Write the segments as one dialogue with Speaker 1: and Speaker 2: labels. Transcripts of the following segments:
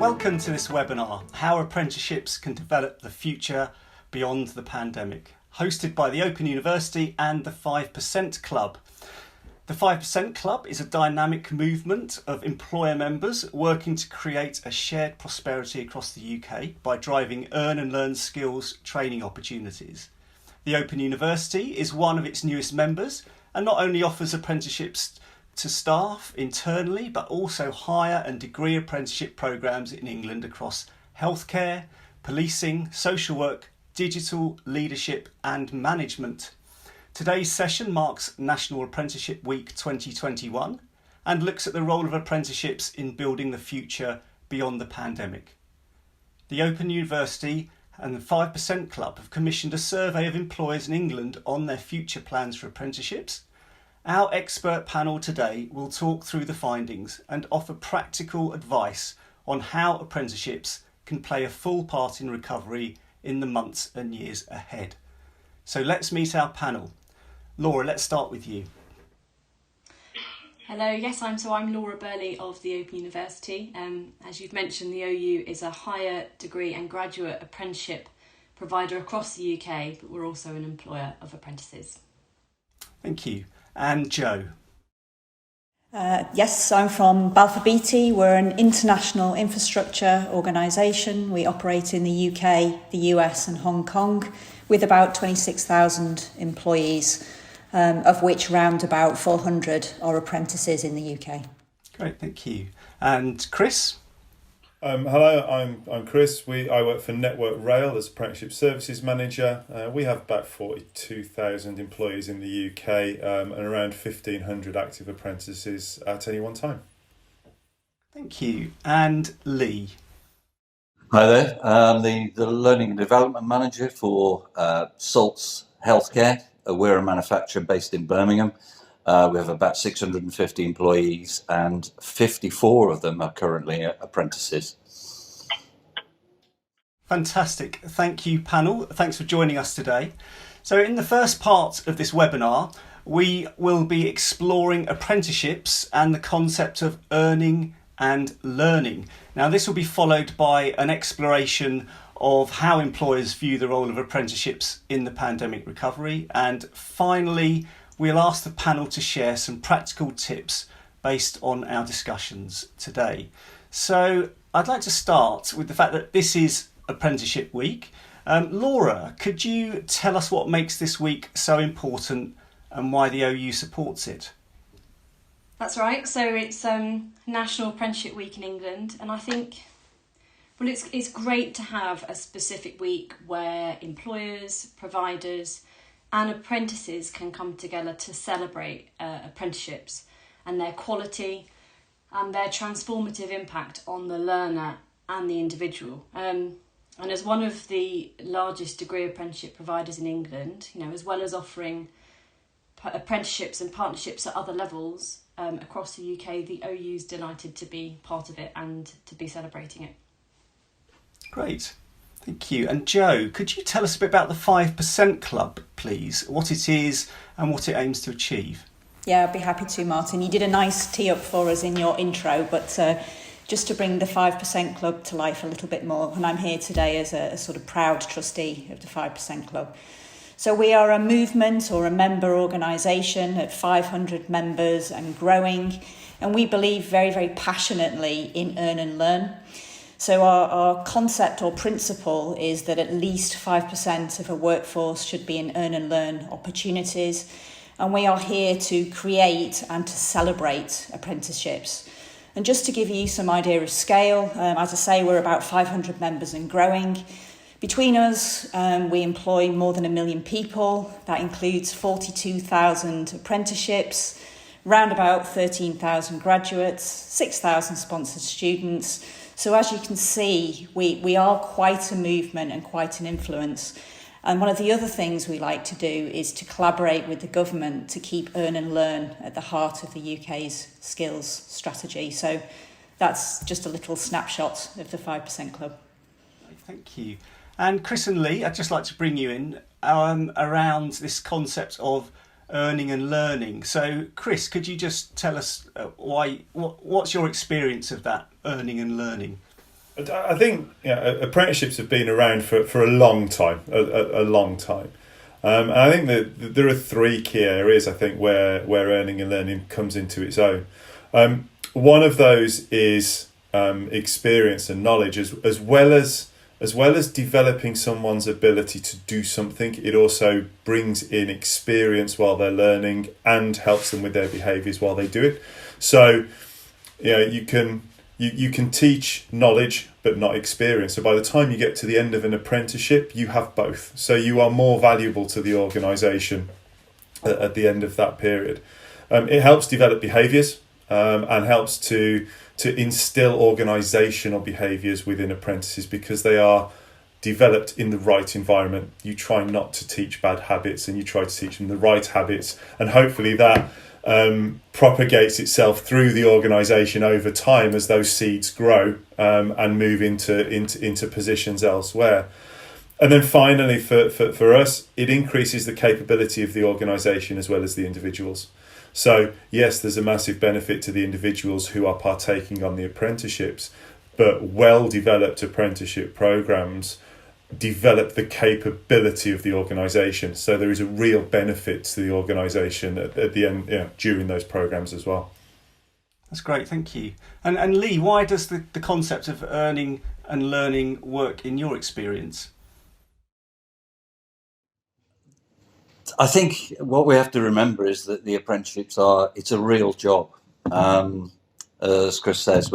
Speaker 1: Welcome to this webinar, How Apprenticeships Can Develop the Future Beyond the Pandemic, hosted by the Open University and the 5% Club. The 5% Club is a dynamic movement of employer members working to create a shared prosperity across the UK by driving earn and learn skills training opportunities. The Open University is one of its newest members and not only offers apprenticeships to staff internally, but also higher and degree apprenticeship programmes in England across healthcare, policing, social work, digital, leadership and management. Today's session marks National Apprenticeship Week 2021 and looks at the role of apprenticeships in building the future beyond the pandemic. The Open University and the 5% Club have commissioned a survey of employers in England on their future plans for apprenticeships. Our expert panel today will talk through the findings and offer practical advice on how apprenticeships can play a full part in recovery in the months and years ahead. So let's meet our panel. Laura, let's start with you.
Speaker 2: Hello, yes, I'm Laura Burley of the Open University. As you've mentioned, the OU is a higher degree and graduate apprenticeship provider across the UK, but we're also an employer of apprentices.
Speaker 1: Thank you. And Jo.
Speaker 3: Yes, I'm from Balfour Beatty. We're an international infrastructure organisation. We operate in the UK, the US and Hong Kong with about 26,000 employees, of which round about 400 are apprentices in the UK.
Speaker 1: Great, thank you. And Chris?
Speaker 4: Hello, I'm Chris. I work for Network Rail as Apprenticeship Services Manager. We have about 42,000 employees in the UK and around 1,500 active apprentices at any one time.
Speaker 1: Thank you. And Lee?
Speaker 5: Hi there. I'm the Learning and Development Manager for Salts Healthcare. We're a manufacturer based in Birmingham. We have about 650 employees and 54 of them are currently apprentices.
Speaker 1: Fantastic. Thank you, panel. Thanks for joining us today. So in the first part of this webinar, we will be exploring apprenticeships and the concept of earning and learning. Now, this will be followed by an exploration of how employers view the role of apprenticeships in the pandemic recovery. And finally, we'll ask the panel to share some practical tips based on our discussions today. So I'd like to start with the fact that this is Apprenticeship Week. Laura, could you tell us what makes this week so important and why the OU supports it?
Speaker 2: That's right. So it's National Apprenticeship Week in England, and I think, well, it's great to have a specific week where employers, providers and apprentices can come together to celebrate apprenticeships and their quality and their transformative impact on the learner and the individual. And as one of the largest degree apprenticeship providers in England, as well as offering apprenticeships and partnerships at other levels across the UK, the OU is delighted to be part of it and to be celebrating it.
Speaker 1: Great. Thank you. And Jo, could you tell us a bit about the 5% Club, please? What it is and what it aims to achieve?
Speaker 3: Yeah, I'd be happy to, Martin. You did a nice tee up for us in your intro, but just to bring the 5% Club to life a little bit more, and I'm here today as a sort of proud trustee of the 5% Club. So we are a movement or a member organisation at 500 members and growing, and we believe very, very passionately in earn and learn. So our concept or principle is that at least 5% of a workforce should be in earn and learn opportunities. And we are here to create and to celebrate apprenticeships. And just to give you some idea of scale, as I say, we're about 500 members and growing. Between us, we employ more than 1 million people. That includes 42,000 apprenticeships, round about 13,000 graduates, 6,000 sponsored students. So as you can see, we are quite a movement and quite an influence. And one of the other things we like to do is to collaborate with the government to keep earn and learn at the heart of the UK's skills strategy. So that's just a little snapshot of the 5% Club.
Speaker 1: Thank you. And Chris and Lee, I'd just like to bring you in around this concept of earning and learning. So, Chris, could you just tell us what's your experience of that earning and learning?
Speaker 4: I think apprenticeships have been around for a long time, a long time. And I think that there are three key areas, I think, where earning and learning comes into its own. One of those is experience and knowledge, as well as developing someone's ability to do something. It also brings in experience while they're learning and helps them with their behaviours while they do it. So, you can teach knowledge but not experience. So by the time you get to the end of an apprenticeship, you have both. So you are more valuable to the organisation at the end of that period. It helps develop behaviours and helps to instill organisational behaviours within apprentices, because they are developed in the right environment. You try not to teach bad habits, and you try to teach them the right habits, and hopefully that propagates itself through the organisation over time as those seeds grow and move into positions elsewhere. And then finally, for us, it increases the capability of the organisation as well as the individuals. So yes, there's a massive benefit to the individuals who are partaking on the apprenticeships, but well-developed apprenticeship programmes develop the capability of the organisation. So there is a real benefit to the organisation at the end, during those programmes as well.
Speaker 1: That's great, thank you. And Lee, why does the concept of earning and learning work in your experience?
Speaker 5: I think what we have to remember is that the apprenticeships it's a real job. As Chris says,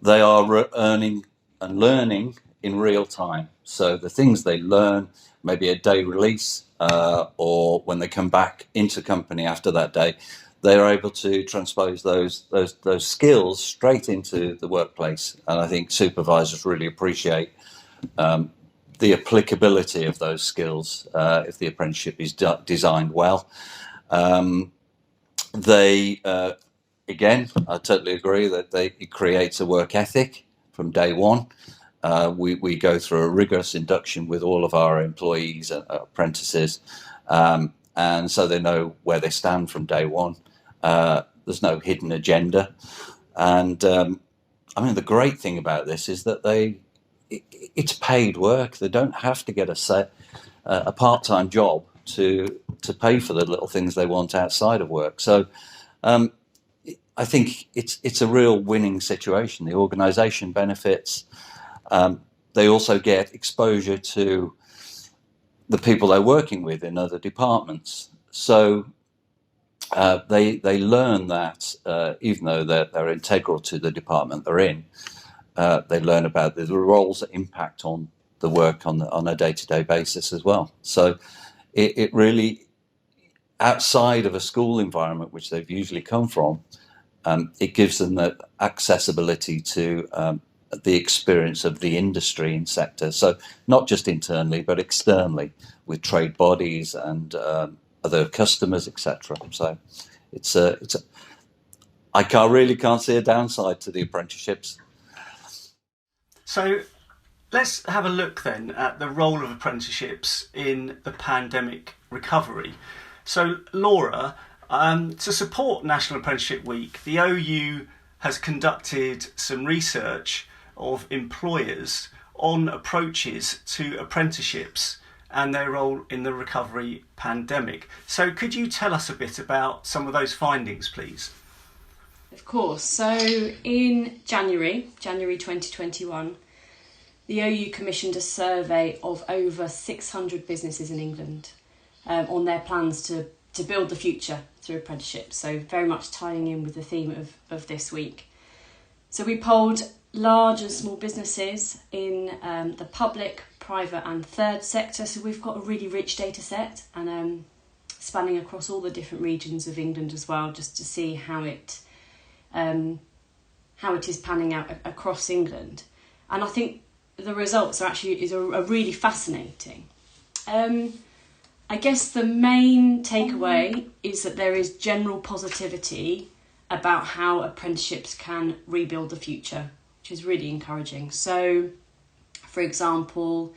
Speaker 5: they are earning and learning in real time. So the things they learn, maybe a day release, or when they come back into company after that day, they are able to transpose those skills straight into the workplace. And I think supervisors really appreciate the applicability of those skills if the apprenticeship is designed well. Again, I totally agree that it creates a work ethic from day one. We go through a rigorous induction with all of our employees and apprentices, and so they know where they stand from day one. There's no hidden agenda. And the great thing about this is that it's paid work. They don't have to get a part-time job to pay for the little things they want outside of work. So I think it's a real winning situation. The organisation benefits. They also get exposure to the people they're working with in other departments. So they learn that even though they're integral to the department they're in, they learn about the roles that impact on the work on a day-to-day basis as well. So it really, outside of a school environment, which they've usually come from, it gives them the accessibility to the experience of the industry and sector. So not just internally, but externally with trade bodies and other customers, etc. So I really can't see a downside to the apprenticeships.
Speaker 1: So let's have a look then at the role of apprenticeships in the pandemic recovery. So Laura, to support National Apprenticeship Week, the OU has conducted some research of employers on approaches to apprenticeships and their role in the recovery pandemic. So could you tell us a bit about some of those findings, please?
Speaker 2: Of course. So in January 2021, the OU commissioned a survey of over 600 businesses in England on their plans to build the future through apprenticeships. So very much tying in with the theme of this week. So we polled large and small businesses in the public, private and third sector. So we've got a really rich data set and spanning across all the different regions of England as well, just to see how it is panning out across England. And I think the results are really fascinating. I guess the main takeaway is that there is general positivity about how apprenticeships can rebuild the future, which is really encouraging. So, for example,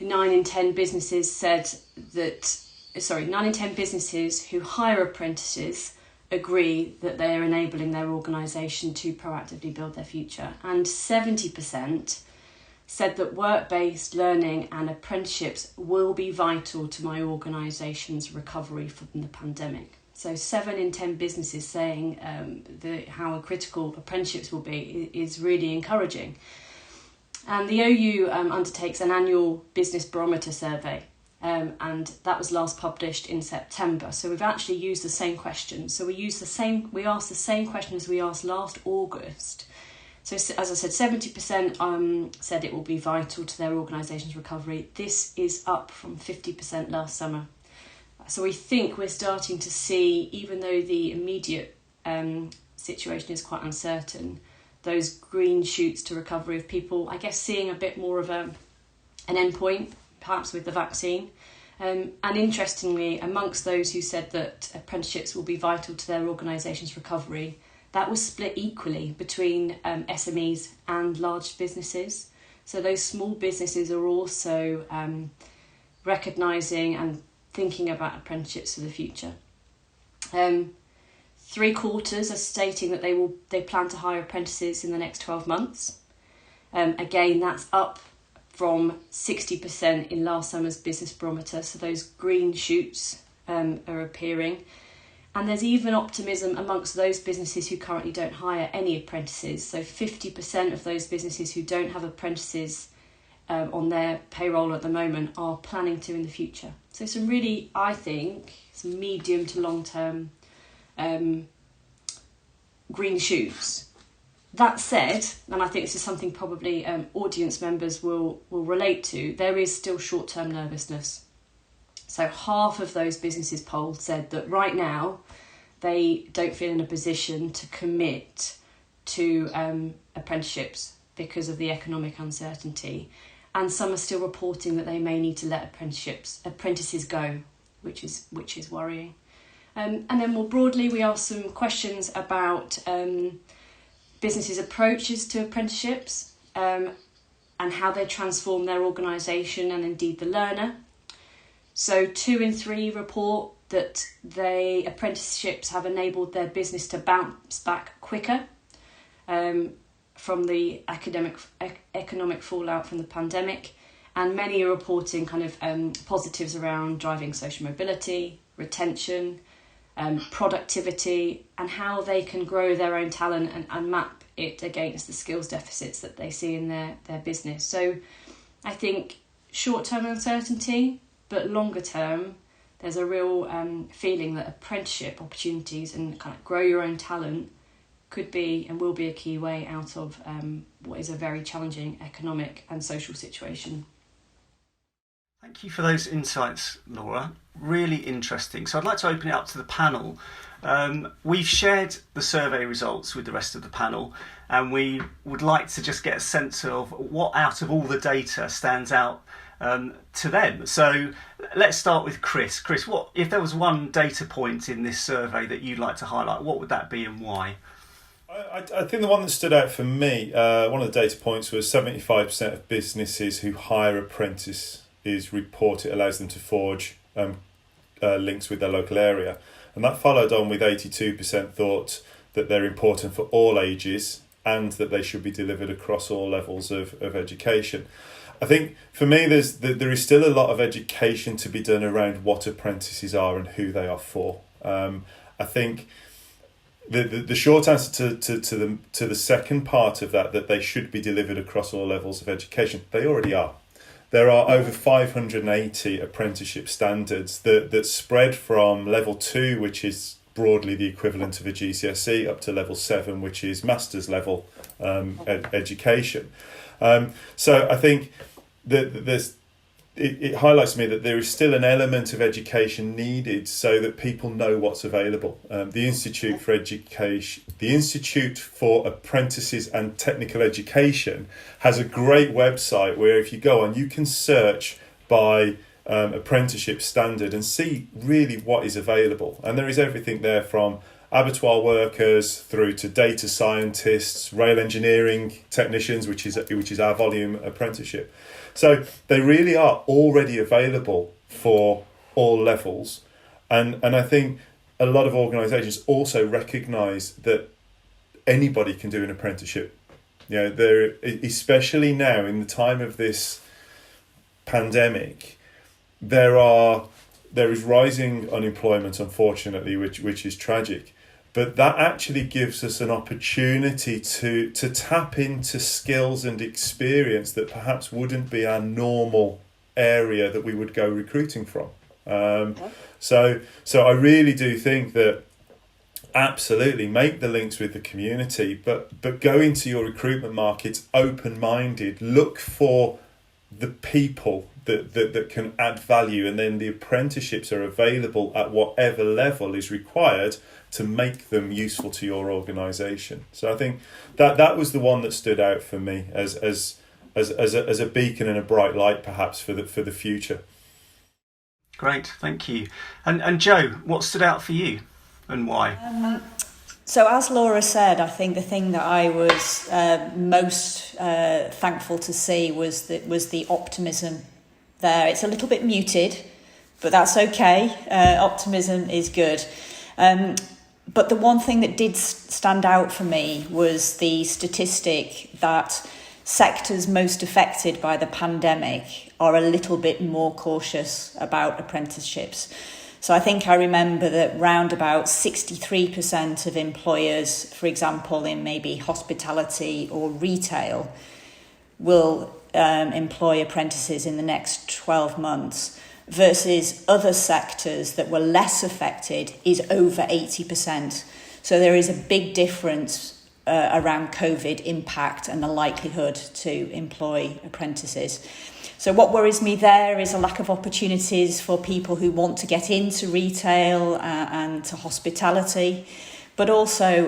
Speaker 2: 9 in 10 businesses who hire apprentices agree that they are enabling their organisation to proactively build their future. And 70% said that work-based learning and apprenticeships will be vital to my organisation's recovery from the pandemic. So 7 in 10 businesses saying how critical apprenticeships will be is really encouraging. And the OU undertakes an annual business barometer survey, and that was last published in September. So we've actually used the same questions. So we asked the same questions we asked last August. So as I said, 70% said it will be vital to their organisation's recovery. This is up from 50% last summer. So we think we're starting to see, even though the immediate situation is quite uncertain, those green shoots to recovery of people, I guess, seeing a bit more of an endpoint, perhaps with the vaccine. And interestingly, amongst those who said that apprenticeships will be vital to their organisation's recovery, that was split equally between SMEs and large businesses. So those small businesses are also recognising and thinking about apprenticeships for the future. 3/4 are stating that they plan to hire apprentices in the next 12 months. Again, that's up from 60% in last summer's business barometer. So those green shoots are appearing. And there's even optimism amongst those businesses who currently don't hire any apprentices. So 50% of those businesses who don't have apprentices on their payroll at the moment are planning to in the future. So some really, I think, some medium to long term green shoots. That said, and I think this is something probably audience members will relate to, there is still short-term nervousness. So half of those businesses polled said that right now they don't feel in a position to commit to apprenticeships because of the economic uncertainty. And some are still reporting that they may need to let apprentices go, which is worrying. And then more broadly, we asked some questions about businesses' approaches to apprenticeships and how they transform their organisation and indeed the learner. So 2 in 3 report that apprenticeships have enabled their business to bounce back quicker from the economic fallout from the pandemic. And many are reporting kind of positives around driving social mobility, retention, productivity, and how they can grow their own talent and map it against the skills deficits that they see in their business. So I think short-term uncertainty, but longer term, there's a real feeling that apprenticeship opportunities and kind of grow your own talent could be and will be a key way out of what is a very challenging economic and social situation.
Speaker 1: Thank you for those insights, Laura. Really interesting. So I'd like to open it up to the panel. We've shared the survey results with the rest of the panel, and we would like to just get a sense of what out of all the data stands out to them. So let's start with Chris. Chris, what if there was one data point in this survey that you'd like to highlight, what would that be and why?
Speaker 4: I think the one that stood out for me, one of the data points was 75% of businesses who hire apprentices report it allows them to forge links with their local area. And that followed on with 82% thought that they're important for all ages and that they should be delivered across all levels of education. I think for me there is still a lot of education to be done around what apprentices are and who they are for. I think the short answer to the second part of that they should be delivered across all levels of education, they already are. There are over 580 apprenticeship standards that spread from level 2, which is broadly the equivalent of a GCSE, up to level 7, which is master's level education. So I think that it highlights to me that there is still an element of education needed so that people know what's available. The Institute for Apprentices and Technical Education has a great website where if you go on, you can search by apprenticeship standard and see really what is available. And there is everything there from abattoir workers through to data scientists, rail engineering technicians, which is our volume apprenticeship. So they really are already available for all levels. And I think a lot of organisations also recognise that anybody can do an apprenticeship. You know, there, especially now in the time of this pandemic, there is rising unemployment, unfortunately, which is tragic. But that actually gives us an opportunity to tap into skills and experience that perhaps wouldn't be our normal area that we would go recruiting from. So I really do think that absolutely make the links with the community, but go into your recruitment markets open-minded. Look for the people that can add value, and then the apprenticeships are available at whatever level is required to make them useful to your organisation. So I think that was the one that stood out for me as a beacon and a bright light, perhaps for the future.
Speaker 1: Great, thank you. And Joe, what stood out for you and why?
Speaker 3: So as Laura said, I think the thing that I was most thankful to see was the optimism there. It's a little bit muted, but that's okay. Optimism is good. But the one thing that did stand out for me was the statistic that sectors most affected by the pandemic are a little bit more cautious about apprenticeships. So I think I remember that round about 63% of employers, for example, in maybe hospitality or retail, will employ apprentices in the next 12 months, versus other sectors that were less affected is over 80%. So there is a big difference around COVID impact and the likelihood to employ apprentices. So what worries me there is a lack of opportunities for people who want to get into retail and to hospitality. But also,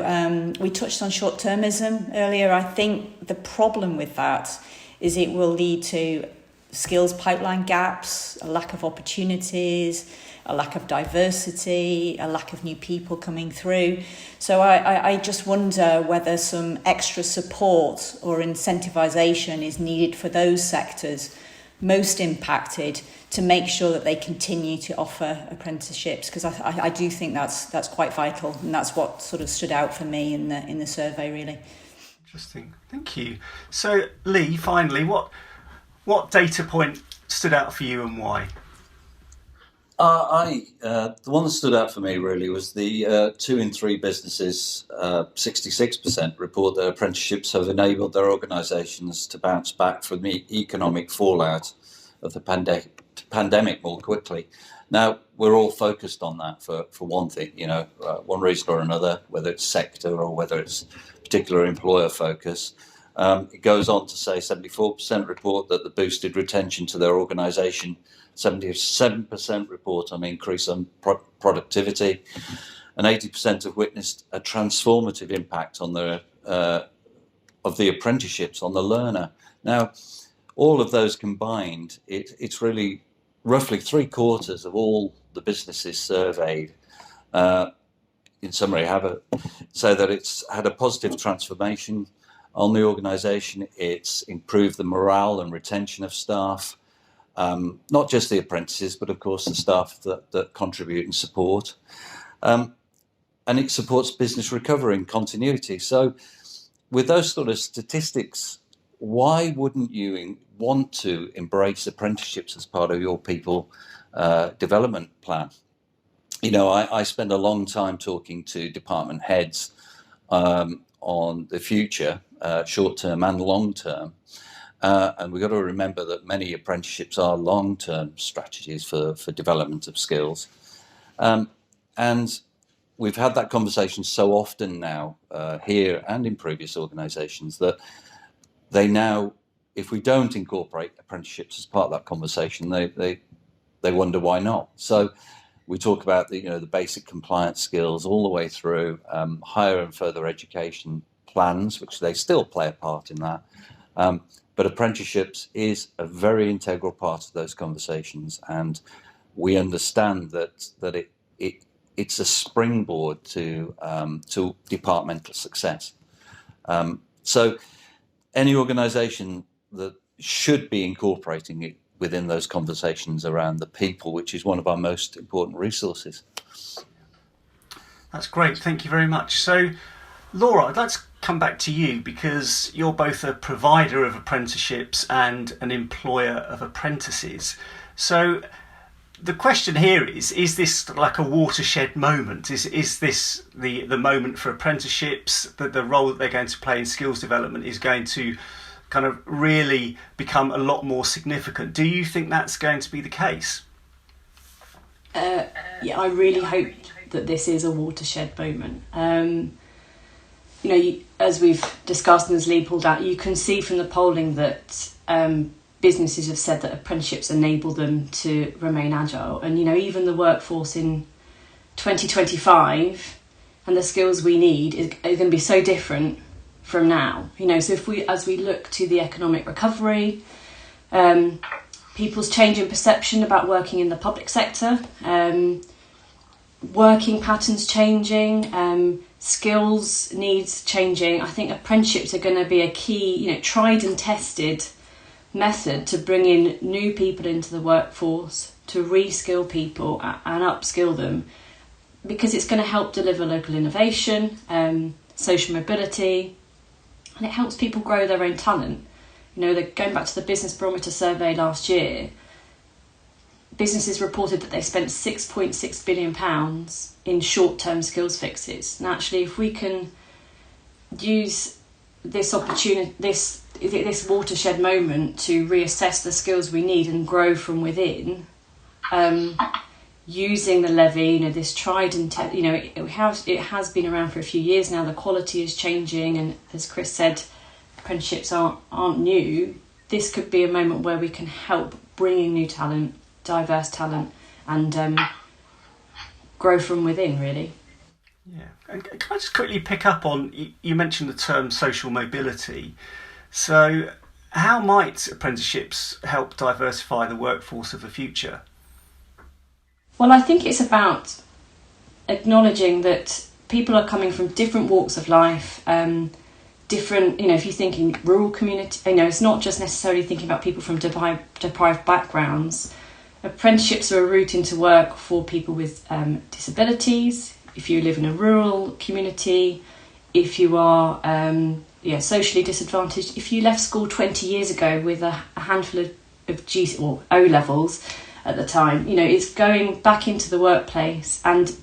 Speaker 3: we touched on short-termism earlier. I think the problem with that is it will lead to skills pipeline gaps, a lack of opportunities, a lack of diversity, a lack of new people coming through. So I just wonder whether some extra support or incentivisation is needed for those sectors most impacted to make sure that they continue to offer apprenticeships, because I do think that's quite vital, and that's what sort of stood out for me in the survey, really.
Speaker 1: Interesting, thank you. So Lee, finally, what data point stood out for you and why?
Speaker 5: The one that stood out for me really was the 2 in 3 businesses, 66% report that apprenticeships have enabled their organisations to bounce back from the economic fallout of the pandemic more quickly. Now, we're all focused on that for one thing, one reason or another, whether it's sector or whether it's particular employer focus. It goes on to say 74% report that the boosted retention to their organisation, 77% report on increase on productivity, and 80% have witnessed a transformative impact on of the apprenticeships on the learner. Now, all of those combined, it's really roughly 3/4 of all the businesses surveyed, in summary, say that it's had a positive transformation on the organisation. It's improved the morale and retention of staff, not just the apprentices, but of course the staff that contribute and support. And it supports business recovery and continuity. So with those sort of statistics, why wouldn't you want to embrace apprenticeships as part of your people development plan? I spend a long time talking to department heads on the future, short-term and long-term. And we've got to remember that many apprenticeships are long-term strategies for development of skills. And we've had that conversation so often now here and in previous organisations that they now, if we don't incorporate apprenticeships as part of that conversation, they wonder why not. So we talk about the basic compliance skills all the way through higher and further education plans, which they still play a part in that. But apprenticeships is a very integral part of those conversations, and we understand that it's a springboard to departmental success. So any organisation that should be incorporating it within those conversations around the people, which is one of our most important resources.
Speaker 1: That's great. Thank you very much. So, Laura, I'd like to come back to you because you're both a provider of apprenticeships and an employer of apprentices. So, the question here is this like a watershed moment? Is this the moment for apprenticeships, that the role that they're going to play in skills development is going to kind of really become a lot more significant? Do you think that's going to be the case?
Speaker 2: Yeah, I really hope that this is a watershed moment. As we've discussed and as Lee pulled out, you can see from the polling that businesses have said that apprenticeships enable them to remain agile. And, even the workforce in 2025 and the skills we need are going to be so different from now. So as we look to the economic recovery, people's changing perception about working in the public sector, working patterns changing, skills needs changing, I think apprenticeships are going to be a key, tried and tested method to bring in new people into the workforce, to reskill people and upskill them, because it's going to help deliver local innovation, social mobility, and it helps people grow their own talent. Going back to the Business Barometer survey last year, businesses reported that they spent £6.6 billion in short-term skills fixes. And actually, if we can use this opportunity, this watershed moment to reassess the skills we need and grow from within, using the levy, this tried and it has been around for a few years now. The quality is changing, and as Chris said, apprenticeships aren't new. This could be a moment where we can help bring in new talent, diverse talent, and grow from within, really.
Speaker 1: Yeah. And can I just quickly pick up on, you mentioned the term social mobility. So how might apprenticeships help diversify the workforce of the future?
Speaker 2: Well, I think it's about acknowledging that people are coming from different walks of life, different, if you're thinking rural community, it's not just necessarily thinking about people from deprived backgrounds. Apprenticeships are a route into work for people with disabilities, if you live in a rural community, if you are socially disadvantaged, if you left school 20 years ago with a handful of G or O levels at the time, it's going back into the workplace and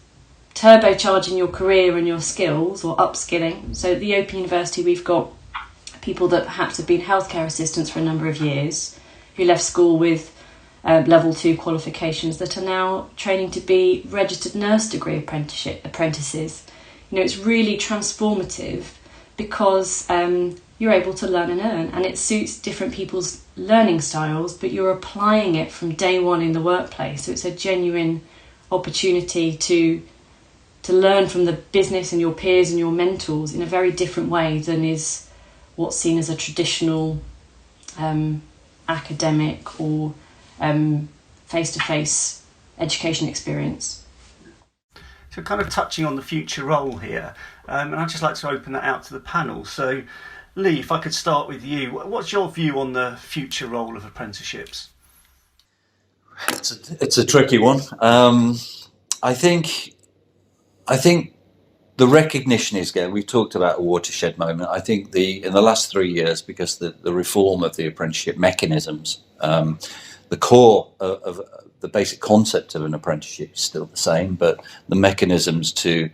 Speaker 2: turbocharging your career and your skills, or upskilling. So at the Open University, we've got people that perhaps have been healthcare assistants for a number of years, who left school with level 2 qualifications, that are now training to be registered nurse degree apprentices. It's really transformative, because you're able to learn and earn, and it suits different people's learning styles, but you're applying it from day one in the workplace. So it's a genuine opportunity to learn from the business and your peers and your mentors in a very different way than is what's seen as a traditional academic or face-to-face education experience.
Speaker 1: So kind of touching on the future role here, and I'd just like to open that out to the panel. So Lee, if I could start with you, what's your view on the future role of apprenticeships?
Speaker 5: It's a tricky one. I think the recognition is going. We've talked about a watershed moment. I think in the last 3 years, because the reform of the apprenticeship mechanisms, the core of the basic concept of an apprenticeship is still the same, but the mechanisms to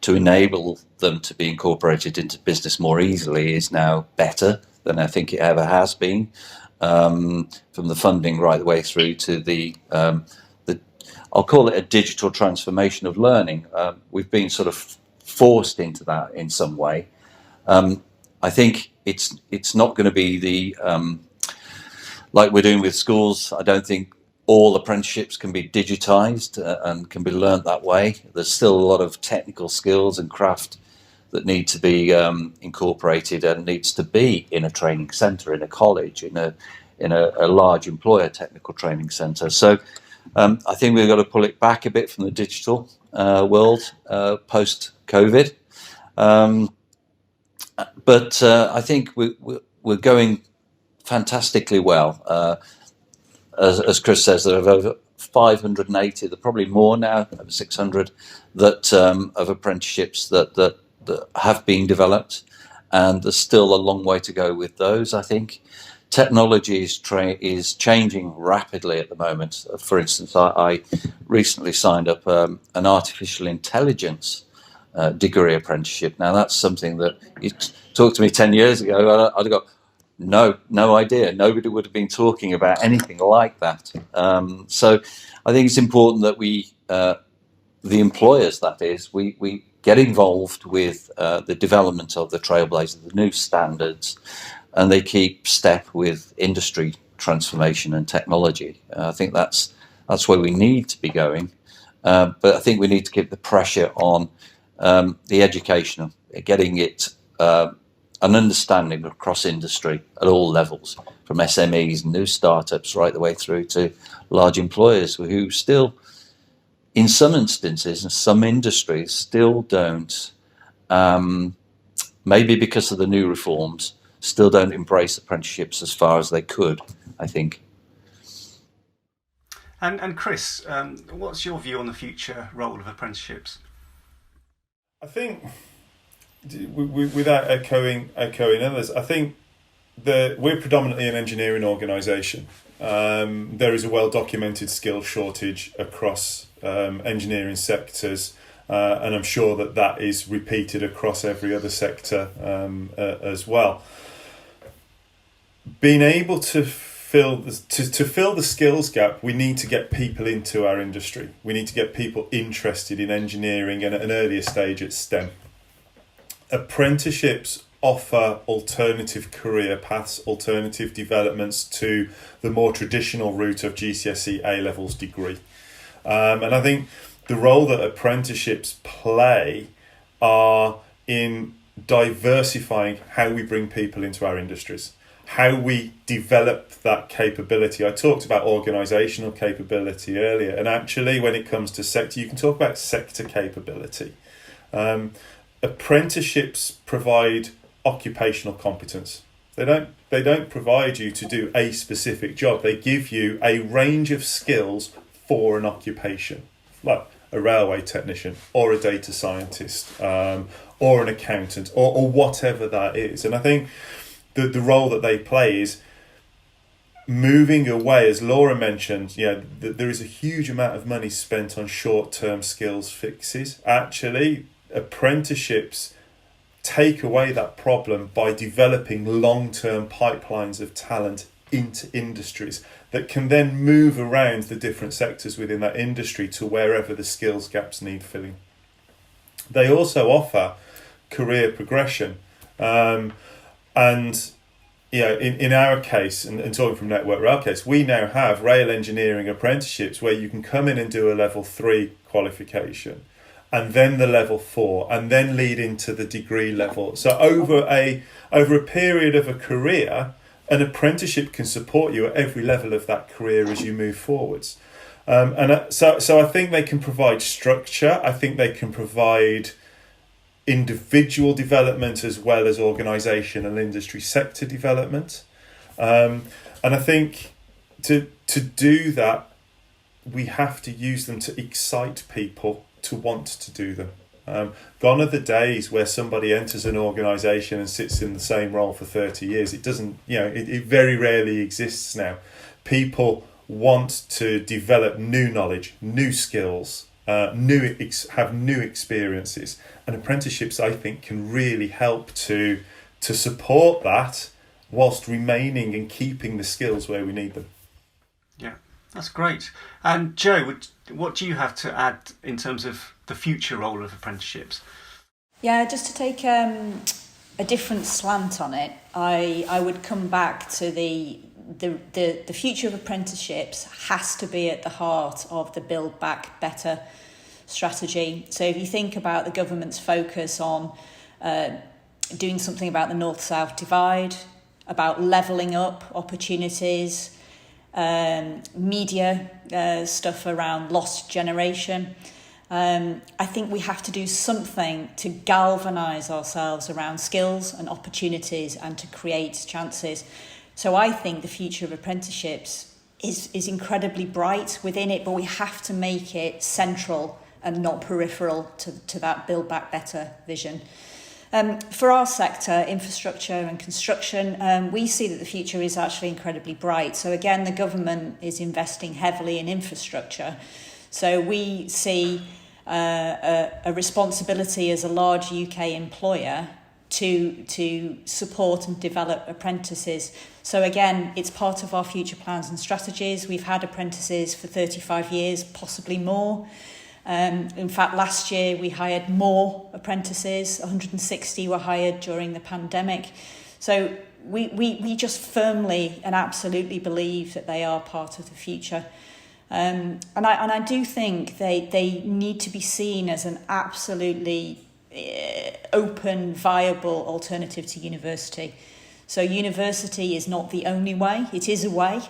Speaker 5: enable them to be incorporated into business more easily is now better than I think it ever has been, from the funding right the way through to the I'll call it a digital transformation of learning. We've been sort of forced into that in some way. I think it's not going to be the like we're doing with schools. I don't think all apprenticeships can be digitized and can be learnt that way. There's still a lot of technical skills and craft that need to be incorporated, and needs to be in a training centre, in a college, in a large employer technical training centre. So I think we've got to pull it back a bit from the digital world post-COVID. But I think we're going fantastically well. as Chris says, there are over 580, there are probably more now, over 600, that of apprenticeships that have been developed, and there's still a long way to go with those, I think. Technology is changing rapidly at the moment. For instance, I recently signed up an artificial intelligence degree apprenticeship. Now, that's something that you talked to me 10 years ago, I'd go, no idea. Nobody would have been talking about anything like that. So I think it's important that we, the employers, that is, we get involved with the development of the trailblazers, the new standards, and they keep step with industry transformation and technology. I think that's where we need to be going. But I think we need to keep the pressure on the education, getting it an understanding across industry at all levels, from SMEs, new startups, right the way through to large employers who still, in some instances, in some industries, still don't, maybe because of the new reforms, still don't embrace apprenticeships as far as they could, I think.
Speaker 1: And Chris, what's your view on the future role of apprenticeships?
Speaker 4: I think, without echoing others, I think that we're predominantly an engineering organisation. There is a well-documented skill shortage across engineering sectors, and I'm sure that is repeated across every other sector as well. Being able to fill the skills gap, we need to get people into our industry. We need to get people interested in engineering and at an earlier stage at STEM. Apprenticeships offer alternative career paths, alternative developments to the more traditional route of GCSE A-levels degree. And I think the role that apprenticeships play are in diversifying how we bring people into our industries, how we develop that capability. I talked about organisational capability earlier, and actually when it comes to sector, you can talk about sector capability. Apprenticeships provide occupational competence. They don't provide you to do a specific job. They give you a range of skills for an occupation, like a railway technician or a data scientist or an accountant or whatever that is. And I think the role that they play is moving away, as Laura mentioned, there is a huge amount of money spent on short-term skills fixes. Actually, apprenticeships take away that problem by developing long-term pipelines of talent into industries that can then move around the different sectors within that industry to wherever the skills gaps need filling. They also offer career progression. And in our case, and talking from Network Rail case, we now have rail engineering apprenticeships where you can come in and do a level 3 qualification, and then the level 4, and then lead into the degree level. So over a period of a career, an apprenticeship can support you at every level of that career as you move forwards. So I think they can provide structure. I think they can provide individual development as well as organisation and industry sector development. And I think to do that, we have to use them to excite people to want to do them. Gone are the days where somebody enters an organisation and sits in the same role for 30 years. It doesn't, it very rarely exists now. People want to develop new knowledge, new skills, have new experiences. And apprenticeships, I think, can really help to support that whilst remaining and keeping the skills where we need them.
Speaker 1: Yeah, that's great. And Joe, what do you have to add in terms of the future role of apprenticeships?
Speaker 3: Yeah, just to take a different slant on it, I would come back to the future of apprenticeships has to be at the heart of the Build Back Better strategy. So if you think about the government's focus on doing something about the north-south divide, about levelling up opportunities, media stuff around lost generation, I think we have to do something to galvanise ourselves around skills and opportunities and to create chances. So I think the future of apprenticeships is incredibly bright within it, but we have to make it central and not peripheral to that Build Back Better vision. For our sector, infrastructure and construction, we see that the future is actually incredibly bright. So again, the government is investing heavily in infrastructure. So we see a responsibility as a large UK employer to support and develop apprentices. So again, it's part of our future plans and strategies. We've had apprentices for 35 years, possibly more. In fact, last year we hired more apprentices. 160 were hired during the pandemic. So we just firmly and absolutely believe that they are part of the future. And I do think they need to be seen as an absolutely open, viable alternative to university. So university is not the only way. It is a way.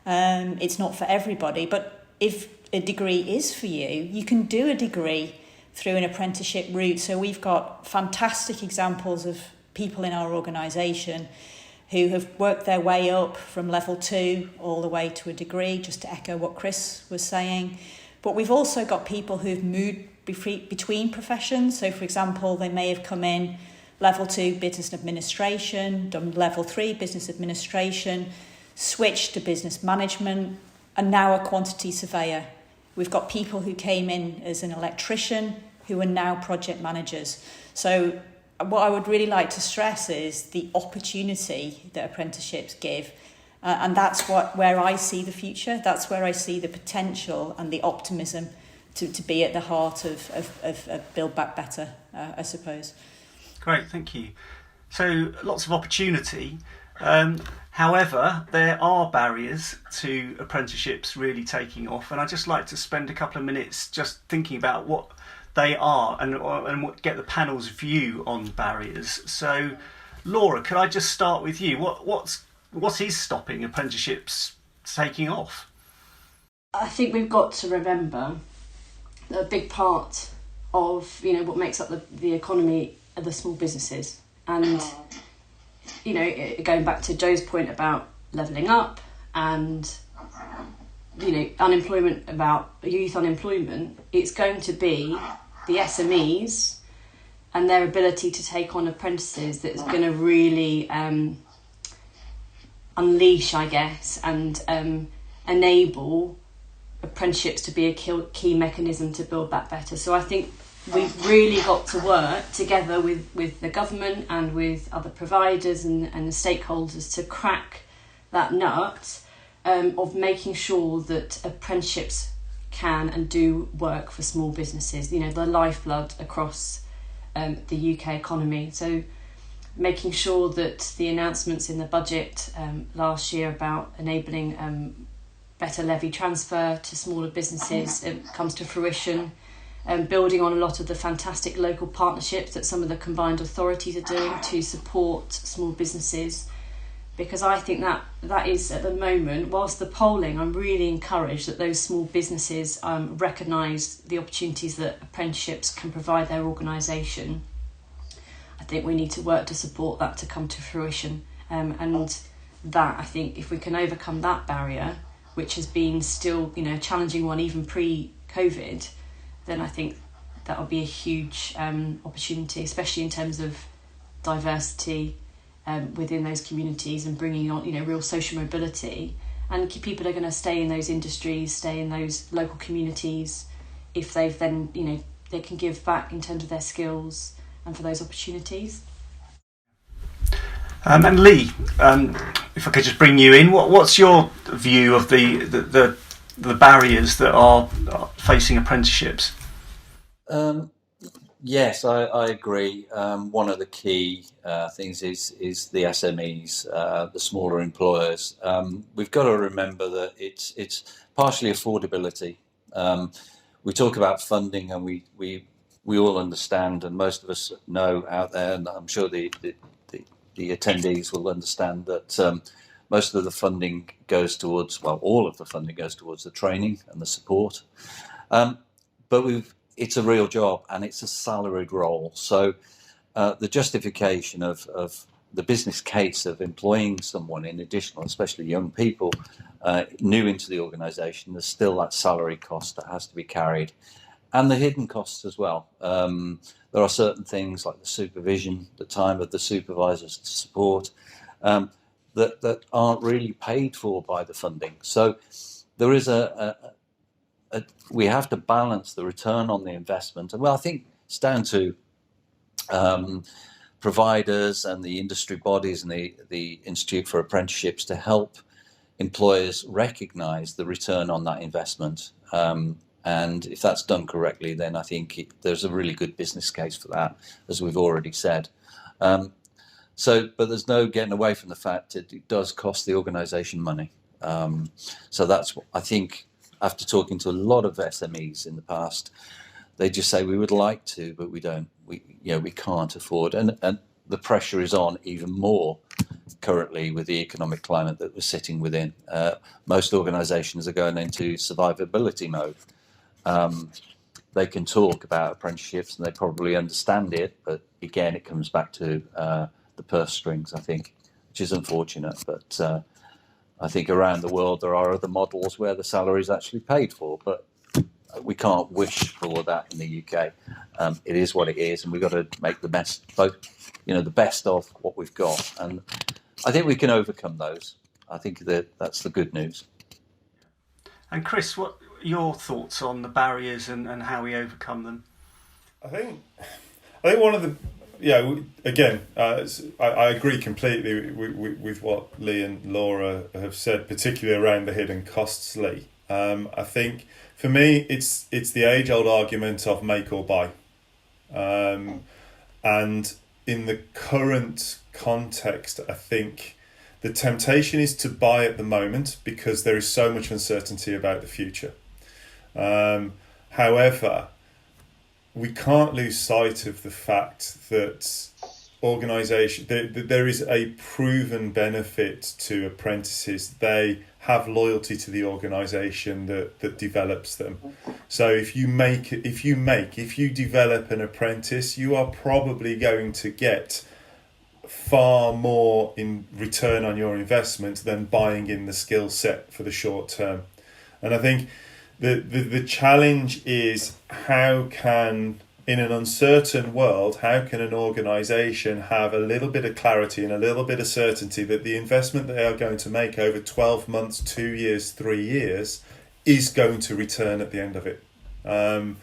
Speaker 3: It's not for everybody. But if a degree is for you, you can do a degree through an apprenticeship route. So we've got fantastic examples of people in our organisation who have worked their way up from level 2 all the way to a degree, just to echo what Chris was saying. But we've also got people who've moved between professions. So for example, they may have come in level 2 business administration, done level 3 business administration, switched to business management, and now a quantity surveyor. We've got people who came in as an electrician who are now project managers. So what I would really like to stress is the opportunity that apprenticeships give. And that's where I see the future. That's where I see the potential and the optimism to be at the heart of Build Back Better, I suppose.
Speaker 1: Great, thank you. So lots of opportunity. However, there are barriers to apprenticeships really taking off, and I'd just like to spend a couple of minutes just thinking about what they are and get the panel's view on barriers. So, Laura, could I just start with you? What is stopping apprenticeships taking off?
Speaker 2: I think we've got to remember that a big part of what makes up the economy are the small businesses, and going back to Joe's point about levelling up and unemployment, about youth unemployment, it's going to be the SMEs and their ability to take on apprentices that's going to really unleash, I guess, and enable apprenticeships to be a key mechanism to build back better. So I think we've really got to work together with the government and with other providers and the stakeholders to crack that nut of making sure that apprenticeships can and do work for small businesses, the lifeblood across the UK economy. So making sure that the announcements in the budget last year about enabling better levy transfer to smaller businesses comes to fruition, building on a lot of the fantastic local partnerships that some of the combined authorities are doing to support small businesses. Because I think that is, at the moment, whilst the polling, I'm really encouraged that those small businesses recognise the opportunities that apprenticeships can provide their organisation. I think we need to work to support that to come to fruition. And that, I think, if we can overcome that barrier, which has been still, a challenging one even pre-COVID, then I think that will be a huge opportunity, especially in terms of diversity within those communities and bringing on, real social mobility. And people are going to stay in those industries, stay in those local communities if they've then, they can give back in terms of their skills and for those opportunities.
Speaker 1: And Lee, if I could just bring you in, what's your view of the barriers that are facing apprenticeships?
Speaker 5: Yes, I agree. One of the key things is the SMEs, the smaller employers. We've got to remember that it's partially affordability. We talk about funding, and we all understand, and most of us know out there, and I'm sure the attendees will understand that most of the funding goes towards, all of the funding goes towards the training and the support. But it's a real job, and it's a salaried role. So the justification of the business case of employing someone in additional, especially young people, new into the organisation, there's still that salary cost that has to be carried, and the hidden costs as well. There are certain things like the supervision, the time of the supervisors to support, that aren't really paid for by the funding. So there is we have to balance the return on the investment, and well, I think it's down to providers and the industry bodies and the Institute for Apprenticeships to help employers recognise the return on that investment. And if that's done correctly, then I think there's a really good business case for that, as we've already said. But there's no getting away from the fact that it does cost the organisation money. So that's what I think. After talking to a lot of SMEs in the past, they just say we would like to, but we don't. We can't afford, and the pressure is on even more currently with the economic climate that we're sitting within. Most organisations are going into survivability mode. They can talk about apprenticeships and they probably understand it, but again, it comes back to the purse strings, I think, which is unfortunate. But I think around the world there are other models where the salary is actually paid for, but we can't wish for that in the UK. It is what it is, and we've got to make the best, the best of what we've got. And I think we can overcome those. I think that's the good news.
Speaker 1: And Chris, what are your thoughts on the barriers and how we overcome them?
Speaker 4: I think one of the I agree completely with what Lee and Laura have said, particularly around the hidden costs, Lee. I think for me it's the age-old argument of make or buy, and in the current context, I think the temptation is to buy at the moment because there is so much uncertainty about the future. However, we can't lose sight of the fact that there is a proven benefit to apprentices. They have loyalty to the organisation that develops them. So if you develop an apprentice, you are probably going to get far more in return on your investment than buying in the skill set for the short term. And I think the challenge is in an uncertain world, how can an organisation have a little bit of clarity and a little bit of certainty that the investment they are going to make over 12 months, 2 years, 3 years is going to return at the end of it? And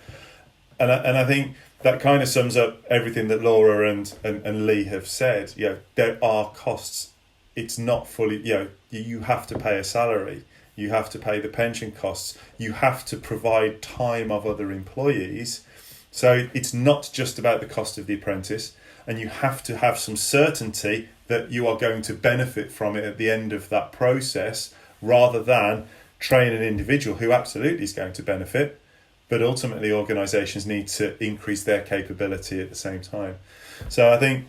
Speaker 4: I think that kind of sums up everything that Laura and Lee have said. There are costs. It's not fully, you have to pay a salary. You have to pay the pension costs. You have to provide time of other employees. So it's not just about the cost of the apprentice, and you have to have some certainty that you are going to benefit from it at the end of that process, rather than train an individual who absolutely is going to benefit, but ultimately organisations need to increase their capability at the same time. So I think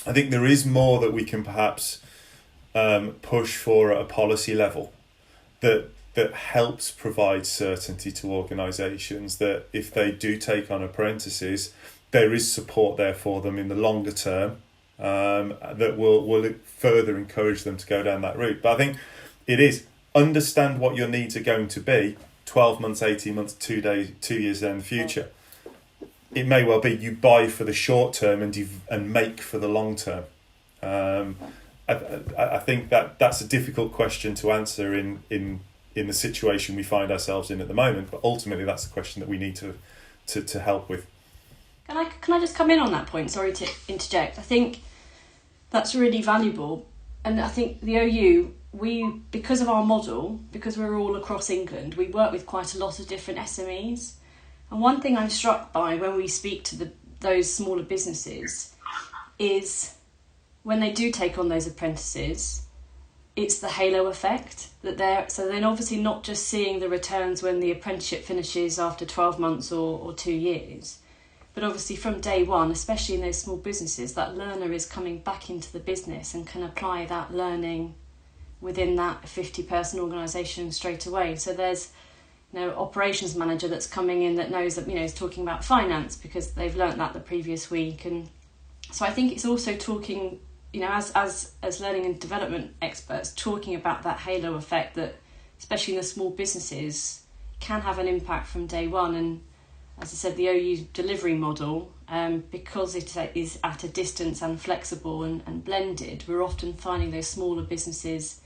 Speaker 4: there is more that we can perhaps push for at a policy level that helps provide certainty to organisations, that if they do take on apprentices, there is support there for them in the longer term, that will further encourage them to go down that route. But I think it is understand what your needs are going to be 12 months, 18 months, 2 years down the future. It may well be you buy for the short term and make for the long term. I think that's a difficult question to answer in the situation we find ourselves in at the moment, but ultimately that's the question that we need to help with.
Speaker 2: Can I just come in on that point? Sorry to interject. I think that's really valuable, and I think the OU, because of our model, because we're all across England, we work with quite a lot of different SMEs, and one thing I'm struck by when we speak to those smaller businesses is when they do take on those apprentices, it's the halo effect that they're obviously not just seeing the returns when the apprenticeship finishes after 12 months or 2 years, but obviously from day one, especially in those small businesses, that learner is coming back into the business and can apply that learning within that 50-person organisation straight away. So there's operations manager that's coming in that knows that is talking about finance because they've learnt that the previous week, and so I think it's also talking you know, as learning and development experts, talking about that halo effect that, especially in the small businesses, can have an impact from day one. And as I said, the OU delivery model, because it is at a distance and flexible and blended, we're often finding those smaller businesses,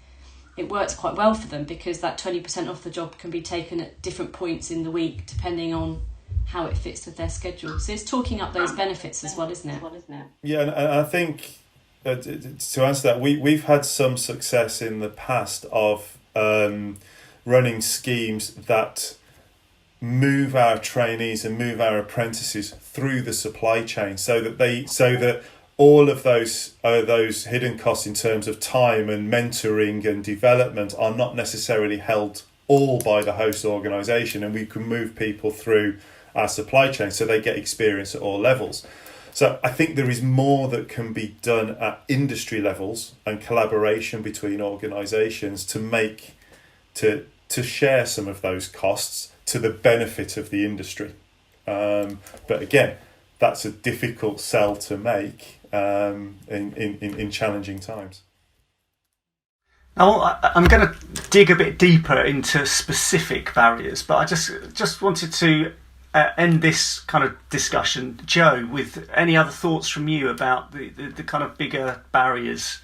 Speaker 2: it works quite well for them because that 20% off the job can be taken at different points in the week depending on how it fits with their schedule. So it's talking up those benefits as well, isn't it?
Speaker 4: Yeah, and I think to answer that, we've had some success in the past of running schemes that move our trainees and move our apprentices through the supply chain, so that all of those hidden costs in terms of time and mentoring and development are not necessarily held all by the host organisation, and we can move people through our supply chain so they get experience at all levels. So I think there is more that can be done at industry levels and collaboration between organisations to share some of those costs to the benefit of the industry. But again, that's a difficult sell to make in challenging times.
Speaker 1: Now, I'm going to dig a bit deeper into specific barriers, but I just wanted to end this kind of discussion, Joe, with any other thoughts from you about the kind of bigger barriers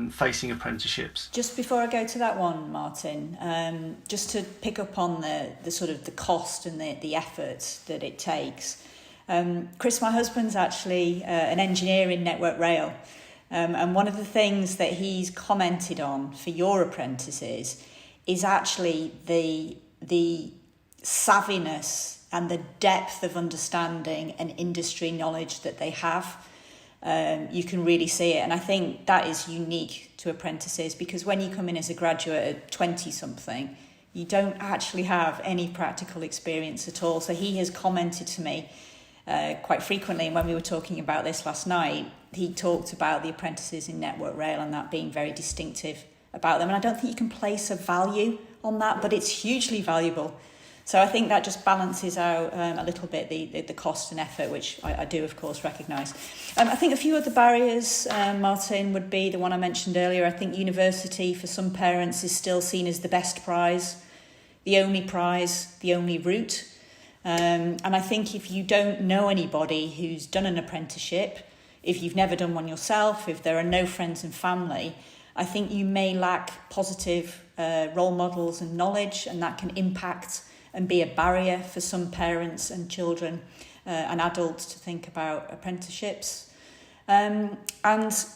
Speaker 1: facing apprenticeships.
Speaker 3: Just before I go to that one, Martin, just to pick up on the sort of the cost and the effort that it takes. Chris, my husband's actually an engineer in Network Rail, and one of the things that he's commented on for your apprentices is actually the savviness and the depth of understanding and industry knowledge that they have. You can really see it, and I think that is unique to apprentices, because when you come in as a graduate at 20-something, you don't actually have any practical experience at all. So he has commented to me quite frequently, and when we were talking about this last night, he talked about the apprentices in Network Rail and that being very distinctive about them. And I don't think you can place a value on that, but it's hugely valuable. So I think that just balances out a little bit the cost and effort, which I do, of course, recognise. I think a few other barriers, Martin, would be the one I mentioned earlier. I think university for some parents is still seen as the best prize, the only route. And I think if you don't know anybody who's done an apprenticeship, if you've never done one yourself, if there are no friends and family, I think you may lack positive role models and knowledge, and that can impact and be a barrier for some parents and children and adults to think about apprenticeships. And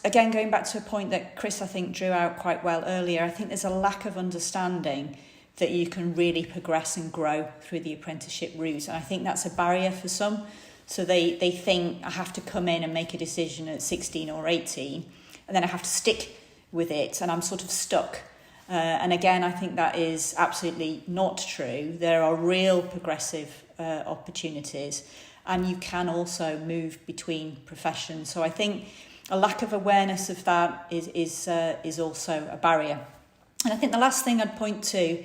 Speaker 3: again, going back to a point that Chris, I think, drew out quite well earlier, I think there's a lack of understanding that you can really progress and grow through the apprenticeship route. And I think that's a barrier for some. So they think, I have to come in and make a decision at 16 or 18, and then I have to stick with it, and I'm sort of stuck. And again, I think that is absolutely not true. There are real progressive opportunities, and you can also move between professions. So I think a lack of awareness of that is also a barrier. And I think the last thing I'd point to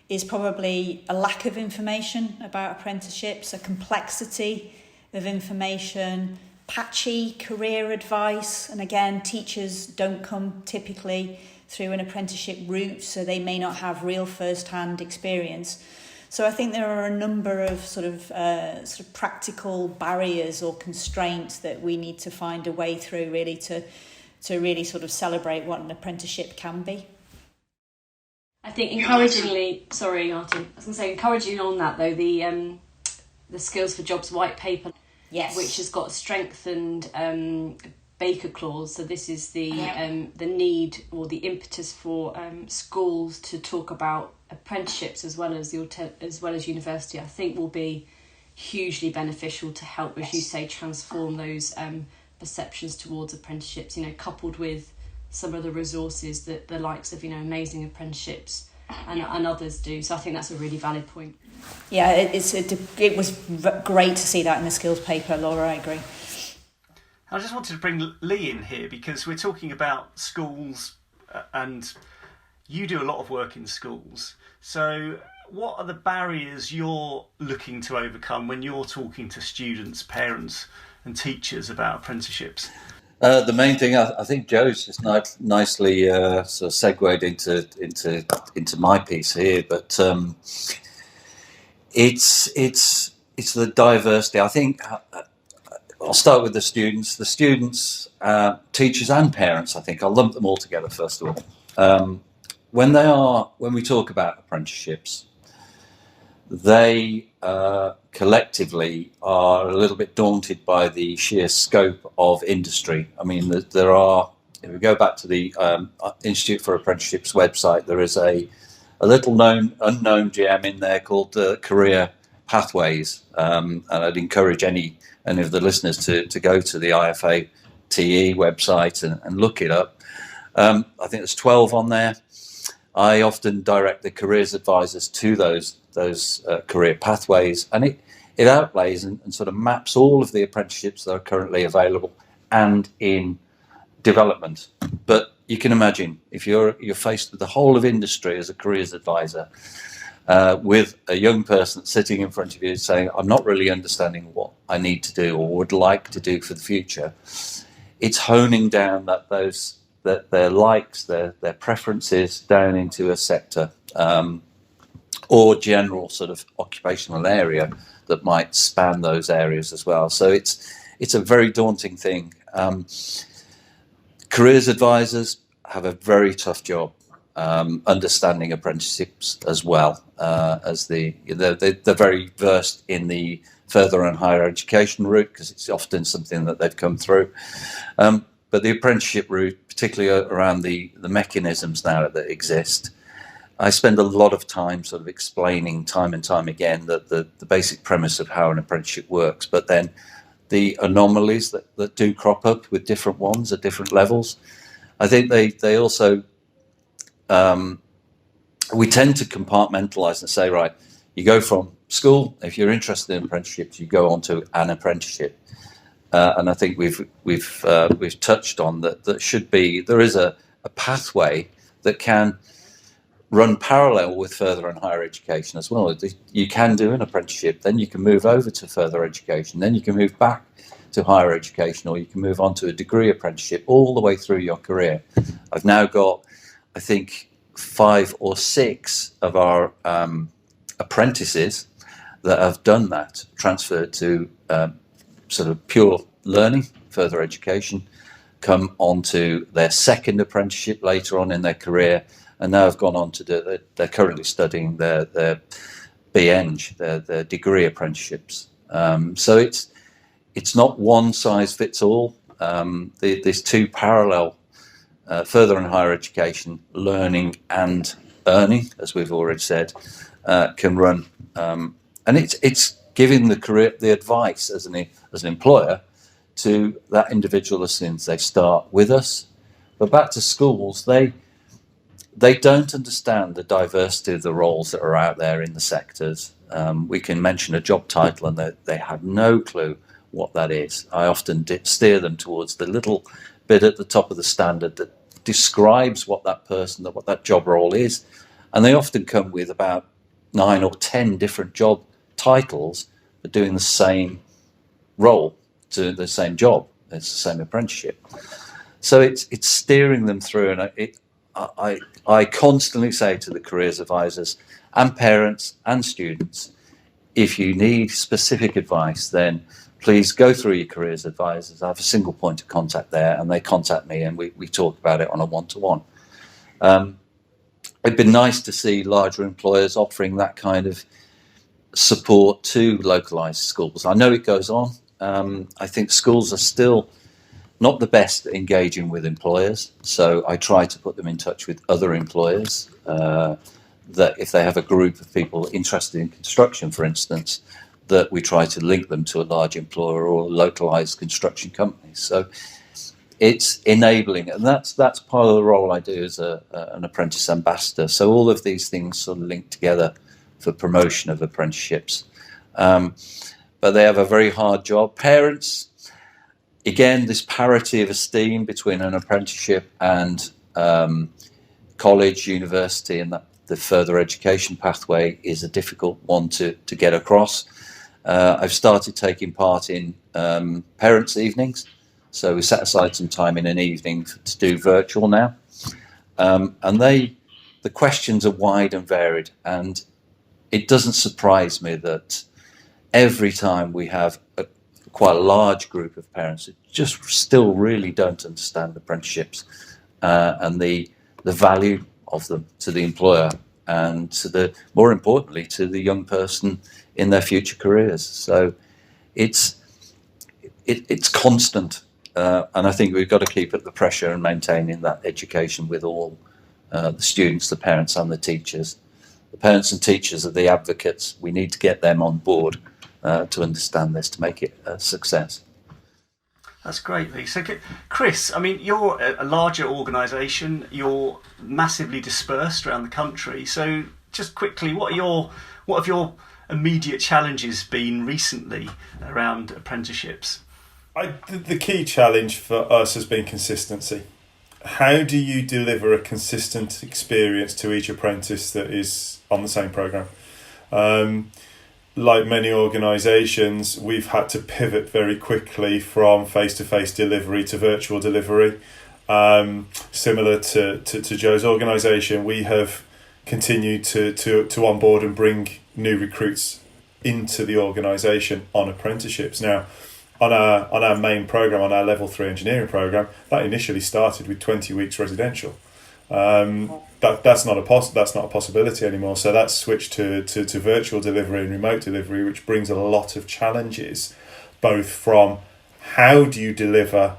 Speaker 3: is probably a lack of information about apprenticeships, a complexity of information, patchy career advice. And again, teachers don't come typically through an apprenticeship route, so they may not have real first-hand experience. So I think there are a number of sort of practical barriers or constraints that we need to find a way through, really, to really sort of celebrate what an apprenticeship can be.
Speaker 2: I think encouragingly, sorry, Martin, I was going to say, encouraging on that though, the Skills for Jobs white paper,
Speaker 3: yes,
Speaker 2: which has got a strengthened Baker clause. So this is the need or the impetus for schools to talk about apprenticeships as well as university. I think will be hugely beneficial to help, as you say, transform those perceptions towards apprenticeships. You know, coupled with some of the resources that the likes of, you know, Amazing Apprenticeships and others do. So I think that's a really valid point.
Speaker 3: Yeah, it was great to see that in the skills paper, Laura, I agree.
Speaker 1: I just wanted to bring Lee in here because we're talking about schools and you do a lot of work in schools. So what are the barriers you're looking to overcome when you're talking to students, parents and teachers about apprenticeships?
Speaker 5: The main thing, I think Joe's just nicely sort of segued into my piece here, but it's the diversity. I think I'll start with the students. The students, teachers, and parents. I think I'll lump them all together first of all. When we talk about apprenticeships, they collectively are a little bit daunted by the sheer scope of industry. I mean, there are, if we go back to the Institute for Apprenticeships website, there is a little unknown gem in there called Career Pathways, and I'd encourage any of the listeners to go to the IFA TE website and look it up. I think there's 12 on there. I often direct the careers advisors to those career pathways, and it outlays and sort of maps all of the apprenticeships that are currently available and in development. But you can imagine if you're faced with the whole of industry as a careers advisor, with a young person sitting in front of you saying, I'm not really understanding what I need to do or would like to do for the future, it's honing down their likes, their preferences down into a sector or general sort of occupational area that might span those areas as well. So it's a very daunting thing. Careers advisors have a very tough job understanding apprenticeships as well as they're very versed in the further and higher education route because it's often something that they've come through. But the apprenticeship route, particularly around the mechanisms now that exist, I spend a lot of time sort of explaining time and time again that the basic premise of how an apprenticeship works, but then the anomalies that do crop up with different ones at different levels. I think they also, we tend to compartmentalize and say, right, you go from school, if you're interested in apprenticeships, you go on to an apprenticeship. And I think we've touched on that. There is a pathway that can run parallel with further and higher education as well. You can do an apprenticeship, then you can move over to further education, then you can move back to higher education, or you can move on to a degree apprenticeship all the way through your career. I've now got, I think, 5 or 6 of our apprentices that have done that, transferred to sort of pure learning, further education, come on to their second apprenticeship later on in their career, and now have gone on to they're currently studying their BEng, their degree apprenticeships. So it's not one size fits all. There's 2 parallel further and higher education, learning and earning, as we've already said, can run, and it's giving the advice as an employer to that individual as soon as they start with us. But back to schools, they don't understand the diversity of the roles that are out there in the sectors. We can mention a job title and they have no clue what that is. I often steer them towards the little bit at the top of the standard that describes what that job role is. And they often come with about 9 or 10 different job titles but doing the same role, to the same job. It's the same apprenticeship. So it's steering them through, and I constantly say to the careers advisors and parents and students, if you need specific advice, then please go through your careers advisors. I have a single point of contact there, and they contact me, and we talk about it on a one-to-one. It'd been nice to see larger employers offering that kind of support to localised schools. I know it goes on. I think schools are still not the best at engaging with employers, so I try to put them in touch with other employers, that if they have a group of people interested in construction, for instance, that we try to link them to a large employer or localised construction companies. So it's enabling, and that's part of the role I do as an apprentice ambassador. So all of these things sort of link together for promotion of apprenticeships. But they have a very hard job. Parents, again, this parity of esteem between an apprenticeship and college, university, and the further education pathway is a difficult one to get across. I've started taking part in parents' evenings So we set aside some time in an evening to do virtual now. And the questions are wide and varied. And it doesn't surprise me that every time we have quite a large group of parents who just still really don't understand apprenticeships and the value of them to the employer and more importantly, to the young person in their future careers. So it's constant, and I think we've got to keep up the pressure and maintaining that education with all the students, the parents, and the teachers. The parents and teachers are the advocates. We need to get them on board to understand this to make it a success.
Speaker 1: That's great, Lee. So, Chris, I mean, you're a larger organisation. You're massively dispersed around the country. So, just quickly, what have your immediate challenges been recently around apprenticeships?
Speaker 4: The key challenge for us has been consistency. How do you deliver a consistent experience to each apprentice that is on the same programme? Like many organisations, we've had to pivot very quickly from face-to-face delivery to virtual delivery. Similar to Joe's organisation, we have continued to onboard and bring new recruits into the organisation on apprenticeships. Now, on our main programme, on our level 3 engineering programme, that initially started with 20 weeks residential. That's not a possibility anymore. So that's switched to virtual delivery and remote delivery, which brings a lot of challenges, both from how do you deliver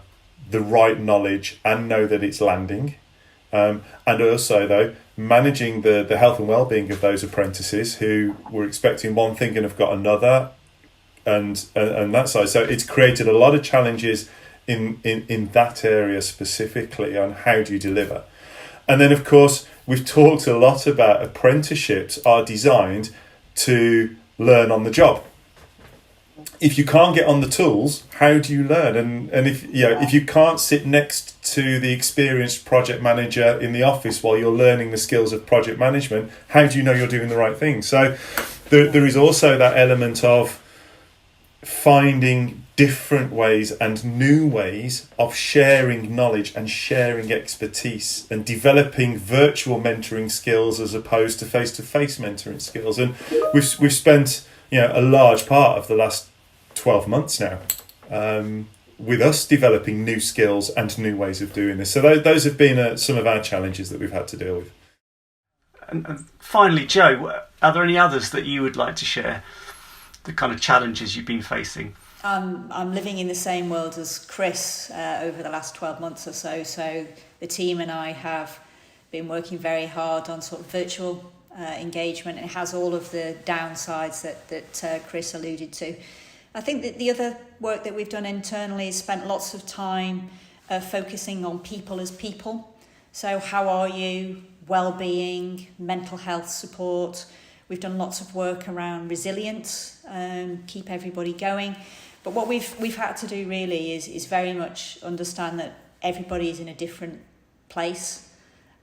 Speaker 4: the right knowledge and know that it's landing, and also though managing the health and well-being of those apprentices who were expecting one thing and have got another, and that side. So it's created a lot of challenges in that area specifically on how do you deliver. And then, of course, we've talked a lot about apprenticeships are designed to learn on the job. If you can't get on the tools, how do you learn? And if you can't sit next to the experienced project manager in the office while you're learning the skills of project management, how do you know you're doing the right thing? So there is also that element of finding different ways and new ways of sharing knowledge and sharing expertise and developing virtual mentoring skills as opposed to face-to-face mentoring skills. And we've spent a large part of the last 12 months now with us developing new skills and new ways of doing this. So those have been some of our challenges that we've had to deal with.
Speaker 1: And finally, Joe, are there any others that you would like to share? The kind of challenges you've been facing?
Speaker 3: I'm living in the same world as Chris over the last 12 months or so. So the team and I have been working very hard on sort of virtual engagement. It has all of the downsides that Chris alluded to. I think that the other work that we've done internally is spent lots of time focusing on people as people. So how are you? Well-being, mental health support. We've done lots of work around resilience, keep everybody going. But what we've had to do really is very much understand that everybody is in a different place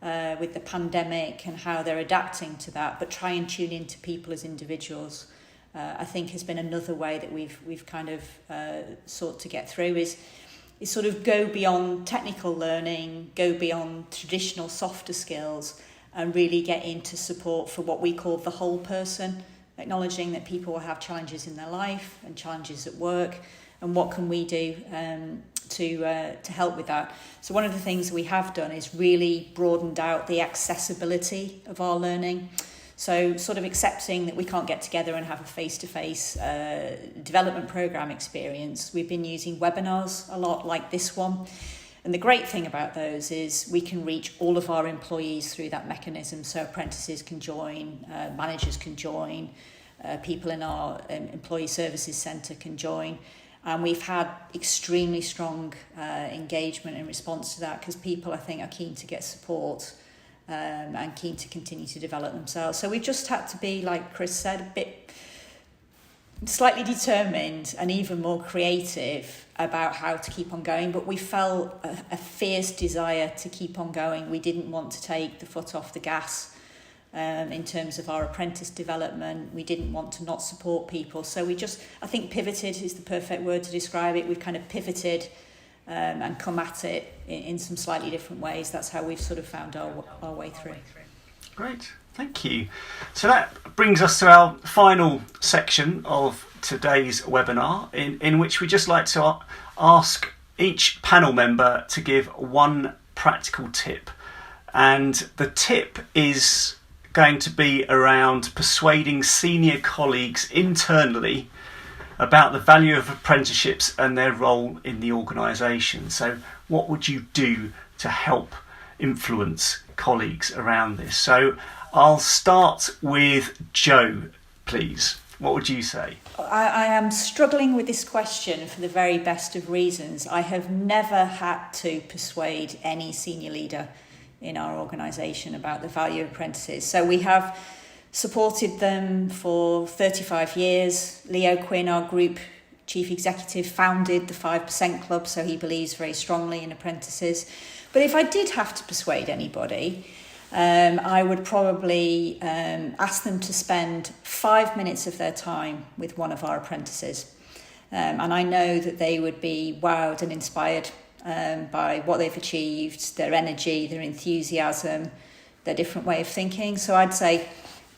Speaker 3: with the pandemic and how they're adapting to that, but try and tune into people as individuals. I think has been another way that we've kind of sought to get through is sort of go beyond technical learning, go beyond traditional softer skills, and really get into support for what we call the whole person, acknowledging that people will have challenges in their life and challenges at work, and what can we do to help with that. So one of the things we have done is really broadened out the accessibility of our learning. So sort of accepting that we can't get together and have a face-to-face development program experience. We've been using webinars a lot like this one. And the great thing about those is we can reach all of our employees through that mechanism. So apprentices can join, managers can join, people in our employee services centre can join. And we've had extremely strong engagement in response to that because people, I think, are keen to get support and keen to continue to develop themselves. So we've just had to be, like Chris said, a bit slightly determined and even more creative about how to keep on going, but we felt a fierce desire to keep on going. We didn't want to take the foot off the gas in terms of our apprentice development. We didn't want to not support people, so we just, I think pivoted is the perfect word to describe it. We've kind of pivoted and come at it in some slightly different ways. That's how we've sort of found our way through.
Speaker 1: Great, thank you. So that brings us to our final section of today's webinar, in which we just like to ask each panel member to give one practical tip. And the tip is going to be around persuading senior colleagues internally about the value of apprenticeships and their role in the organisation. So what would you do to help influence colleagues around this? So I'll start with Joe, please. What would you say?
Speaker 3: I am struggling with this question for the very best of reasons. I have never had to persuade any senior leader in our organisation about the value of apprentices. So we have supported them for 35 years. Leo Quinn, our group chief executive, founded the 5% Club, so he believes very strongly in apprentices. But if I did have to persuade anybody, I would probably ask them to spend 5 minutes of their time with one of our apprentices. And I know that they would be wowed and inspired by what they've achieved, their energy, their enthusiasm, their different way of thinking. So I'd say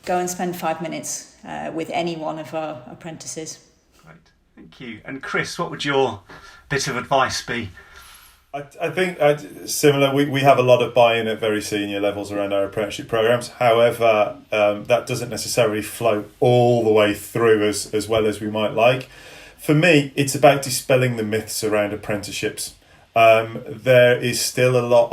Speaker 3: go and spend 5 minutes with any one of our apprentices.
Speaker 1: Great, thank you. And Chris, what would your bit of advice be?
Speaker 4: I think similar. We have a lot of buy-in at very senior levels around our apprenticeship programs. However, that doesn't necessarily flow all the way through as well as we might like. For me, it's about dispelling the myths around apprenticeships. There is still a lot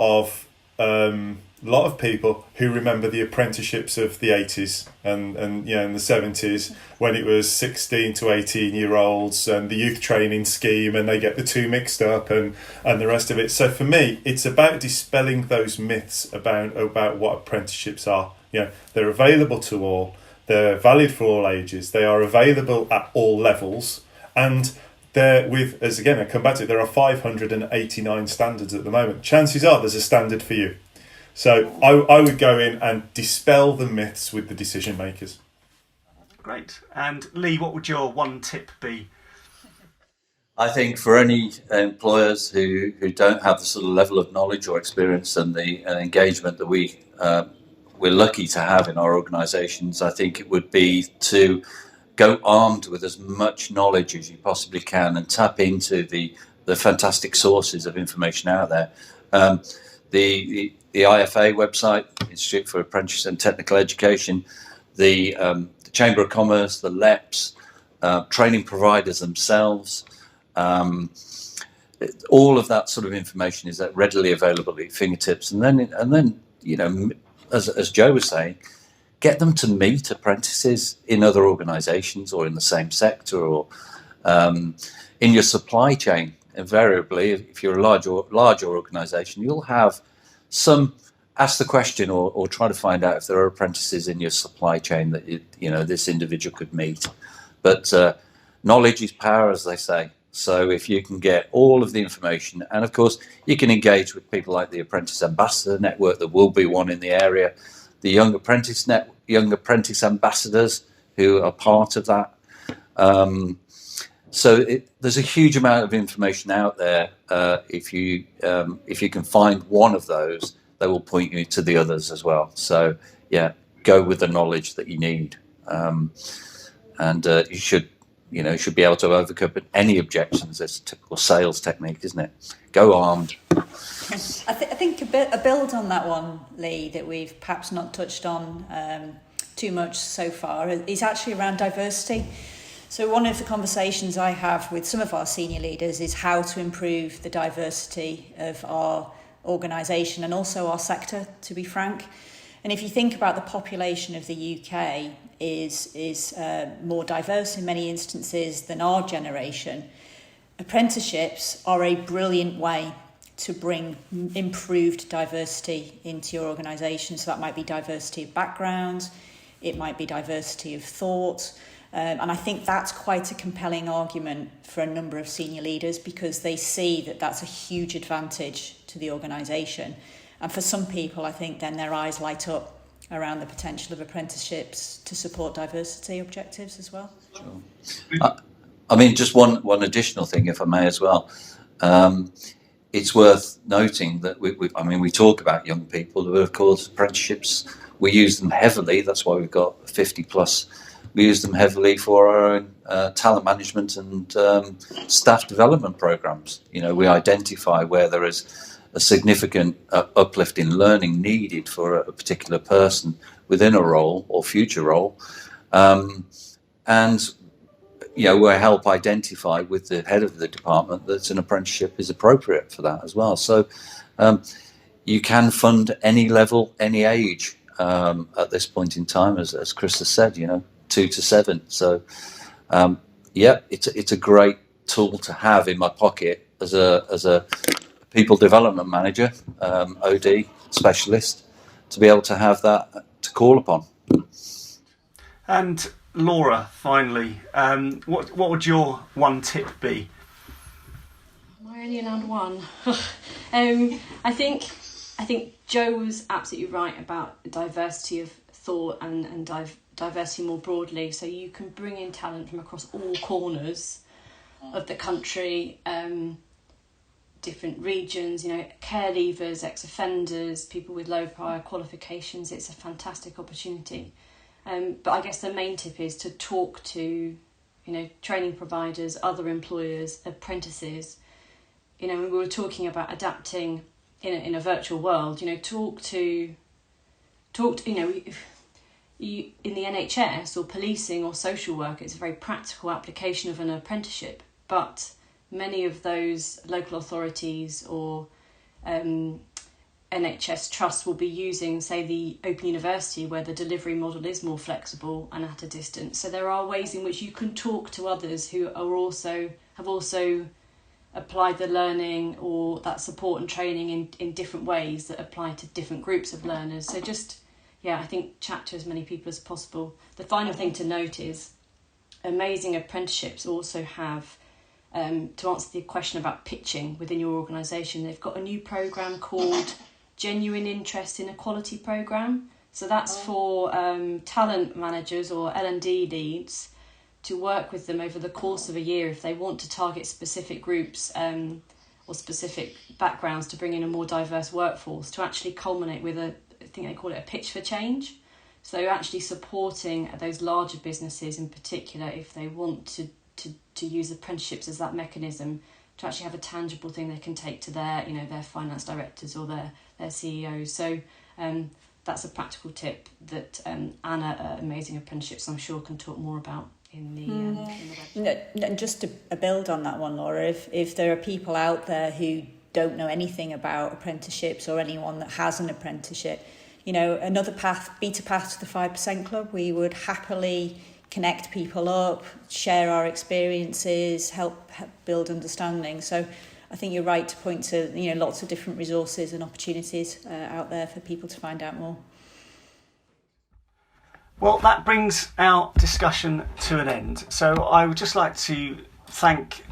Speaker 4: of people who remember the apprenticeships of the 80s and in the 70s when it was 16 to 18 year olds and the youth training scheme, and they get the two mixed up and the rest of it. So for me, it's about dispelling those myths about what apprenticeships are. They're available to all, they're valid for all ages, they are available at all levels, and I come back to it, there are 589 standards at the moment. Chances are there's a standard for you. So I would go in and dispel the myths with the decision makers.
Speaker 1: Great. And Lee, what would your one tip be?
Speaker 5: I think for any employers who don't have the sort of level of knowledge or experience and the engagement that we're lucky to have in our organisations, I think it would be to go armed with as much knowledge as you possibly can and tap into the fantastic sources of information out there. The IFA website, Institute for Apprenticeship and Technical Education, the Chamber of Commerce, the LEPs, training providers themselves, all of that sort of information is readily available at your fingertips. And then as Joe was saying, get them to meet apprentices in other organisations or in the same sector or in your supply chain. Invariably, if you're a larger organisation, you'll have ask the question or try to find out if there are apprentices in your supply chain that this individual could meet. But knowledge is power, as they say. So if you can get all of the information, and of course you can engage with people like the Apprentice Ambassador Network, there will be one in the area, the Young Apprentice Ambassadors who are part of that. So there's a huge amount of information out there. If you can find one of those, they will point you to the others as well. So yeah, go with the knowledge that you need, and you should be able to overcome any objections. It's a typical sales technique, isn't it? Go armed.
Speaker 3: I think a build on that one, Lee, that we've perhaps not touched on too much so far is actually around diversity. So one of the conversations I have with some of our senior leaders is how to improve the diversity of our organisation and also our sector, to be frank. And if you think about the population of the UK is more diverse in many instances than our generation, apprenticeships are a brilliant way to bring improved diversity into your organisation. So that might be diversity of backgrounds, it might be diversity of thought. And I think that's quite a compelling argument for a number of senior leaders because they see that that's a huge advantage to the organisation. And for some people, I think then their eyes light up around the potential of apprenticeships to support diversity objectives as well.
Speaker 5: Sure. I mean, just one additional thing, if I may as well. it's worth noting that we talk about young people, but of course apprenticeships, we use them heavily. That's why we've got 50 plus. We use them heavily for our own talent management and staff development programs. We identify where there is a significant uplift in learning needed for a particular person within a role or future role, and we'll help identify with the head of the department that an apprenticeship is appropriate for that as well. So you can fund any level, any age at this point in time, as Chris has said, 2 to 7. So it's a great tool to have in my pocket as a people development manager, OD specialist, to be able to have that to call upon.
Speaker 1: And Laura, finally, what would your one tip be?
Speaker 2: Am I only allowed one? I think Joe was absolutely right about diversity of thought and diversity more broadly. So you can bring in talent from across all corners of the country, different regions, care leavers, ex-offenders, people with low prior qualifications. It's a fantastic opportunity. But I guess the main tip is to talk to, training providers, other employers, apprentices. We were talking about adapting in a virtual world. Talk to you in the NHS or policing or social work. It's a very practical application of an apprenticeship. But many of those local authorities or NHS trusts will be using, say, the Open University, where the delivery model is more flexible and at a distance. So there are ways in which you can talk to others who have also applied the learning or that support and training in different ways that apply to different groups of learners. So I think chat to as many people as possible. The final thing to note is amazing apprenticeships also have, to answer the question about pitching within your organisation, they've got a new programme called Genuine Interest in Equality Programme. So that's for talent managers or L&D leads to work with them over the course of a year if they want to target specific groups or specific backgrounds to bring in a more diverse workforce, to actually culminate with I think they call it a pitch for change. So actually supporting those larger businesses in particular, if they want to use apprenticeships as that mechanism to actually have a tangible thing they can take to their finance directors or their CEOs. So that's a practical tip that Anna at Amazing Apprenticeships, I'm sure, can talk more about in the website.
Speaker 3: And just to build on that one, Laura, if there are people out there who don't know anything about apprenticeships or anyone that has an apprenticeship, another beta path to the 5% Club, we would happily connect people up, share our experiences, help build understanding. So I think you're right to point to lots of different resources and opportunities out there for people to find out more.
Speaker 1: Well, that brings our discussion to an end. So I would just like to thank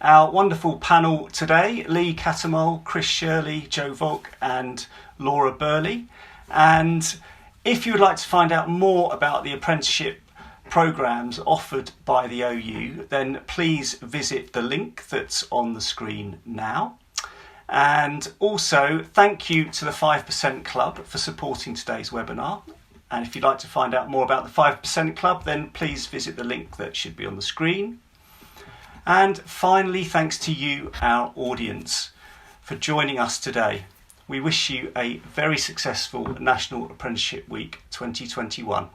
Speaker 1: our wonderful panel today, Lee Cattermole, Chris Shirley, Joe Volk and Laura Burley. And if you would like to find out more about the apprenticeship programmes offered by the OU, then please visit the link that's on the screen now. And also thank you to the 5% Club for supporting today's webinar. And if you'd like to find out more about the 5% Club, then please visit the link that should be on the screen. And finally, thanks to you, our audience, for joining us today. We wish you a very successful National Apprenticeship Week 2021.